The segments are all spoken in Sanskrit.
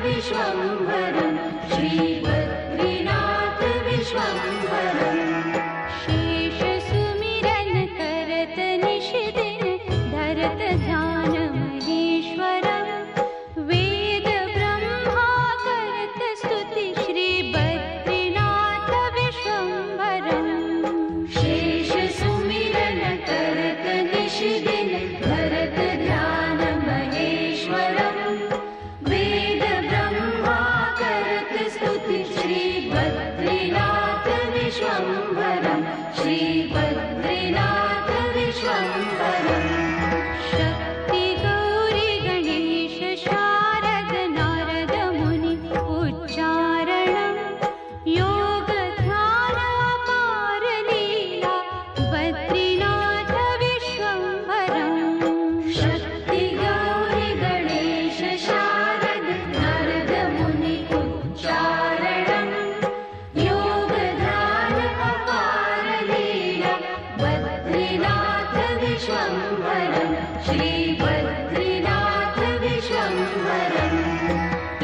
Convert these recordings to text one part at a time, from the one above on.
विश्वम्भरं श्रीबद्रीनाथ विश्वम्भरं शेष सुमिरन करत निश दिन धरत ध्यान महेश्वरं वेद ब्रह्मा करत स्तुति श्रीबद्रीनाथ विश्वम्भरं शेष सुमिरन करत निश दिन धरत ध्यान महेश्वरं वेद ब्रह्मा करत स्तुति श्रीबद्रीनाथ विश्वम्भरं श्रीबद्रीनाथ विश्वम्भरं शक्ति गौरी गणेश शारद नारद मुनि उच्चारणं योग ध्यान अपार लीला बद्रीनाथ विश्वम्भरं शक्ति गौरी गणेश शारद नारद मुनि उच्चारणं योग ध्यान अपार लीला बद्रीनाथ विश्वम्भरं श्रीबद्रीनाथ विश्वम्भरं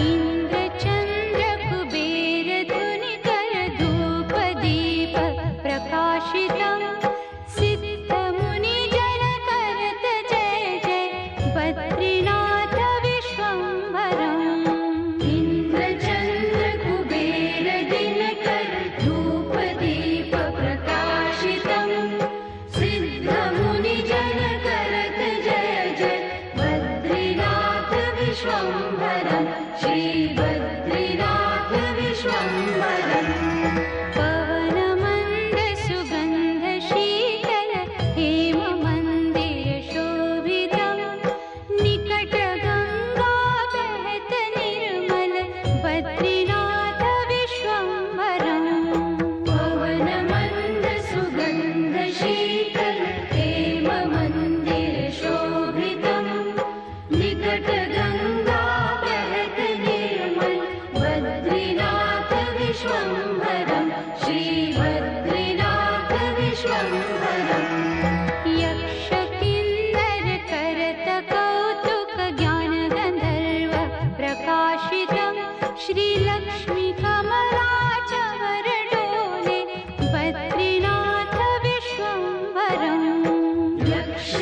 इंद्र चंद्र कुबेर धुनि कर धूप दीप प्रकाशितं सिद्ध मुनि जन करत जय जय बद्रीनाथ विश्वम्भरं इंद्र चंद्र कुबेर दिन कर धूप दीप प्रकाशितं सिद्ध मुनि जन करत जय जय बद्रीनाथ विश्वम्भरं श्रीबद्रीनाथ विश्वम्भरं पवन मंद सुगंध शीतल हेम मंदिर शोभितं निकट गंगा बहत निर्मल बद्रीनाथ विश्वम्भरं पवन मंद सुगंध शीतल हेम मंदिर शोभितं निकट गंगा बहत निर्मल बद्रीनाथ विश्वम्भरं श्रीबद्रीनाथ विश्वम्भरं यक्ष किन्नर करत कौतुक ज्ञान गंधर्व प्रकाशितं श्रीलक्ष्मी कमला चवर डोले बद्रीनाथ विश्वम्भरं यक्ष